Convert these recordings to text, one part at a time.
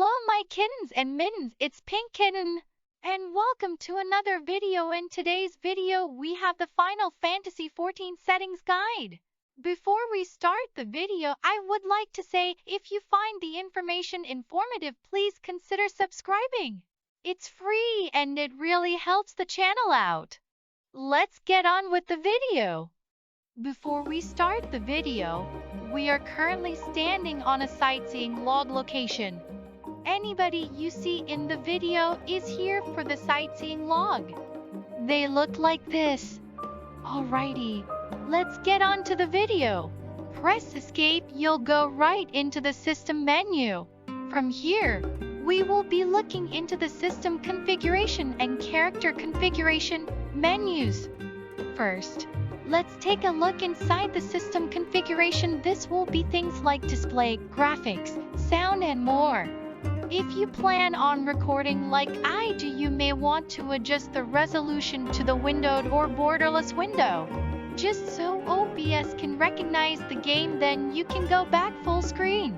Hello my kittens and mittens, it's PinkKitten, and welcome to another video. In today's video we have the Final Fantasy XIV settings guide. Before we start the video, I would like to say if you find the information informative, please consider subscribing. It's free and it really helps the channel out. Let's get on with the video. Before we start the video, we are currently standing on a sightseeing log location. Anybody you see in the video is here for the sightseeing log. They look like this. Alrighty, let's get on to the video. Press escape, you'll go right into the system menu. From here, we will be looking into the system configuration and character configuration menus. First, let's take a look inside the system configuration. This will be things like display, graphics, sound and more. If you plan on recording like I do, you may want to adjust the resolution to the windowed or borderless window. Just so OBS can recognize the game, then you can go back full screen.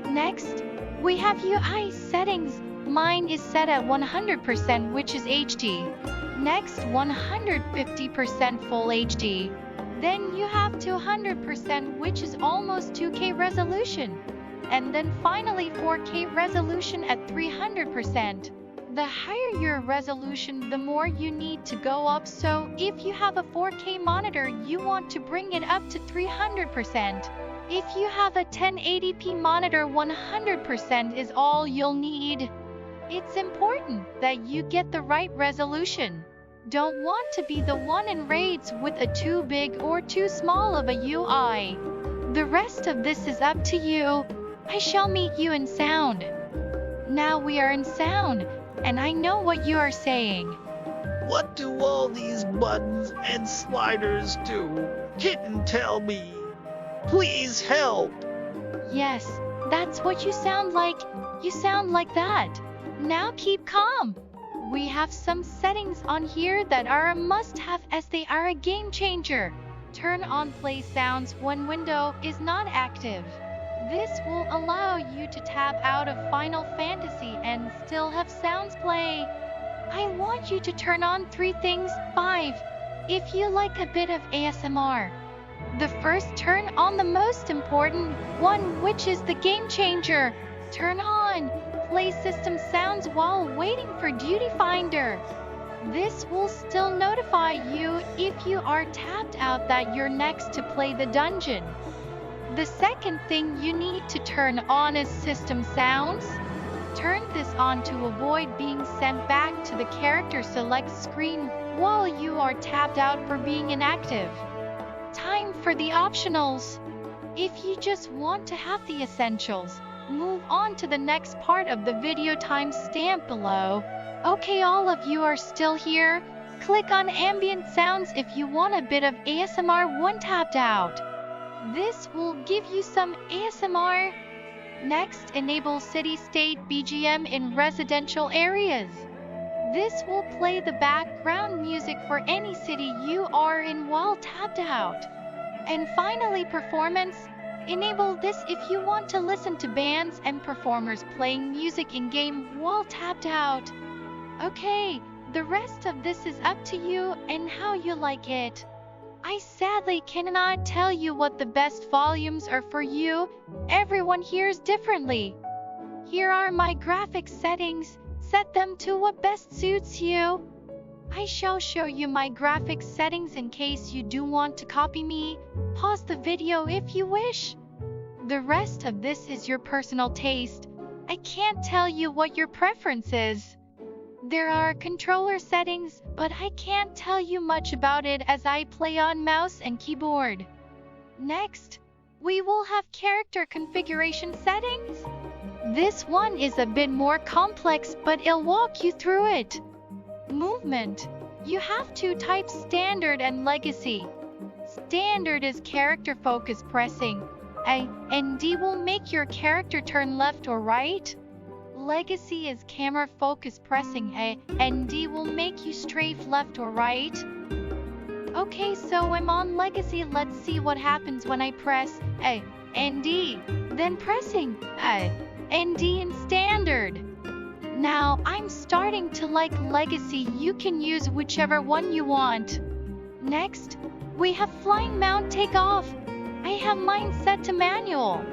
Next, we have UI settings. Mine is set at 100%, which is HD. Next, 150% full HD. Then you have 200%, which is almost 2K resolution. And then finally 4K resolution at 300%. The higher your resolution, the more you need to go up. So if you have a 4K monitor, you want to bring it up to 300%. If you have a 1080p monitor, 100% is all you'll need. It's important that you get the right resolution. Don't want to be the one in raids with a too big or too small of a UI. The rest of this is up to you. I shall meet you in sound. Now we are in sound, and I know what you are saying. What do all these buttons and sliders do? Kitten, tell me. Please help. Yes, that's what you sound like. You sound like that. Now keep calm. We have some settings on here that are a must-have as they are a game changer. Turn on play sounds when window is not active. This will allow you to tab out of Final Fantasy and still have sounds play. I want you to turn on 3 things, 5, if you like a bit of ASMR. The first, turn on the most important one, which is the game changer. Turn on play system sounds while waiting for Duty Finder. This will still notify you if you are tapped out that you're next to play the dungeon. The second thing you need to turn on is system sounds. Turn this on to avoid being sent back to the character select screen while you are tapped out for being inactive. Time for the optionals. If you just want to have the essentials, move on to the next part of the video, timestamp below. Okay, all of you are still here. Click on ambient sounds if you want a bit of ASMR when tapped out. This will give you some ASMR. Next, enable city-state BGM in residential areas. This will play the background music for any city you are in while tapped out. And finally, performance. Enable this if you want to listen to bands and performers playing music in-game while tapped out. Okay, the rest of this is up to you and how you like it. I sadly cannot tell you what the best volumes are for you. Everyone hears differently. Here are my graphics settings. Set them to what best suits you. I shall show you my graphics settings in case you do want to copy me. Pause the video if you wish. The rest of this is your personal taste. I can't tell you what your preference is. There are controller settings, but I can't tell you much about it as I play on mouse and keyboard. Next, we will have character configuration settings. This one is a bit more complex, but I'll walk you through it. Movement. You have 2 types, standard and legacy. Standard is character focus pressing. A and D will make your character turn left or right. Legacy is camera focus pressing. A and D will make you strafe left or right. Okay, so I'm on legacy. Let's see what happens when I press A and D. Then pressing A and D in standard. Now I'm starting to like legacy. You can use whichever one you want. Next, we have flying mount takeoff. I have mine set to manual.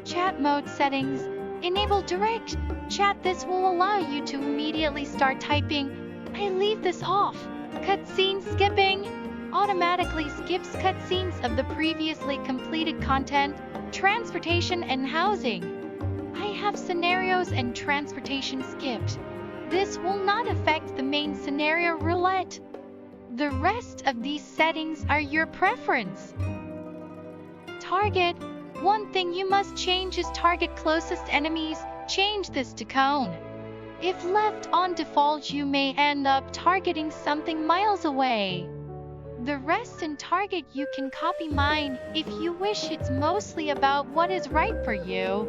Chat mode settings. Enable direct chat. This will allow you to immediately start typing. I leave this off. Cutscene skipping. Automatically skips cutscenes of the previously completed content, transportation and housing. I have scenarios and transportation skipped. This will not affect the main scenario roulette. The rest of these settings are your preference. Target. One thing you must change is target closest enemies. Change this to cone. If left on default, you may end up targeting something miles away. The rest in target you can copy mine if you wish. It's mostly about what is right for you.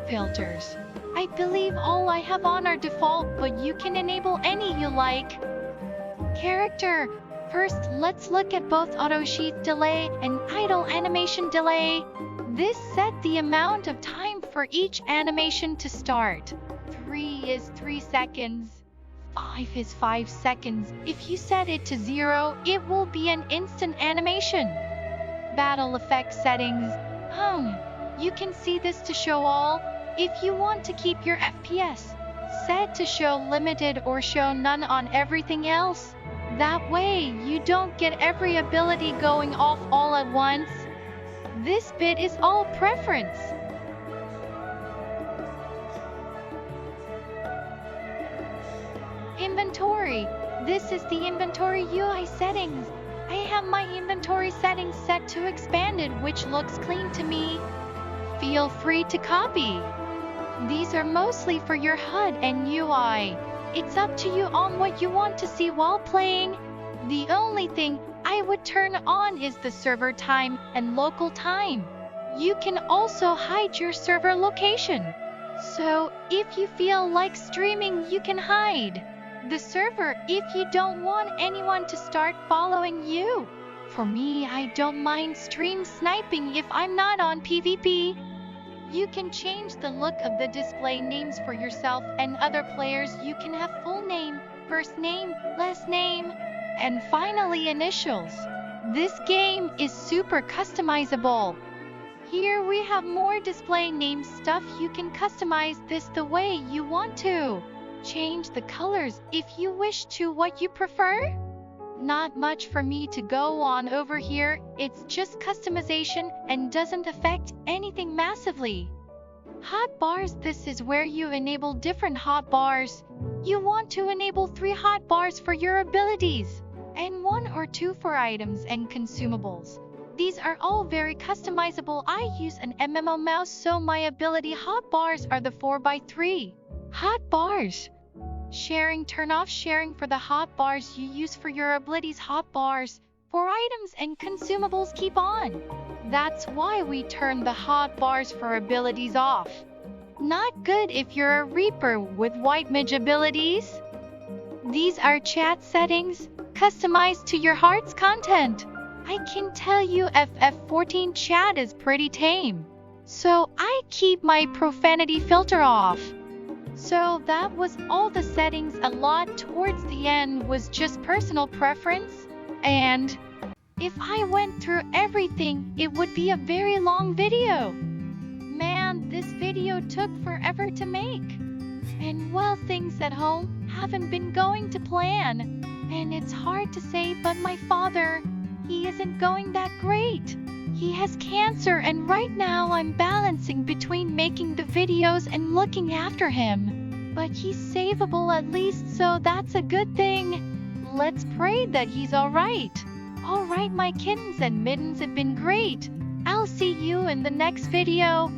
Filters. I believe all I have on are default, but you can enable any you like. Character. First, let's look at both auto sheath delay and idle animation delay. This set the amount of time for each animation to start. 3 is 3 seconds. 5 is 5 seconds. If you set it to 0, it will be an instant animation. Battle effect settings. You can see this to show all. If you want to keep your FPS set to show limited or show none on everything else. That way, you don't get every ability going off all at once. This bit is all preference. Inventory. This is the inventory UI settings. I have my inventory settings set to expanded, which looks clean to me. Feel free to copy. These are mostly for your HUD and UI. It's up to you on what you want to see while playing. The only thing I would turn on is the server time and local time. You can also hide your server location. So, if you feel like streaming, you can hide the server if you don't want anyone to start following you. For me, I don't mind stream sniping if I'm not on PvP. You can change the look of the display names for yourself and other players. You can have full name, first name, last name, and finally initials. This game is super customizable. Here we have more display name stuff. You can customize this the way you want to. Change the colors if you wish to. What you prefer? Not much for me to go on over here. It's just customization and doesn't affect anything massively. Hotbars. This is where you enable different hotbars. You want to enable 3 hotbars for your abilities and 1 or 2 for items and consumables. These are all very customizable. I use an MMO mouse, so my ability hotbars are the 4x3 hotbars. Sharing. Turn off sharing for the hotbars you use for your abilities. Hotbars for items and consumables keep on. That's why we turn the hotbars for abilities off. Not good if you're a Reaper with white mage abilities. These are chat settings, customized to your heart's content. I can tell you FF14 chat is pretty tame, so I keep my profanity filter off. So that was all the settings. A lot towards the end was just personal preference, and if I went through everything, it would be a very long video. Man, this video took forever to make. And well, things at home haven't been going to plan. And it's hard to say, but my father, he isn't going that great. He has cancer, and right now I'm balancing between making the videos and looking after him. But he's savable at least, so that's a good thing. Let's pray that he's alright. Alright, my kittens and mittens have been great. I'll see you in the next video.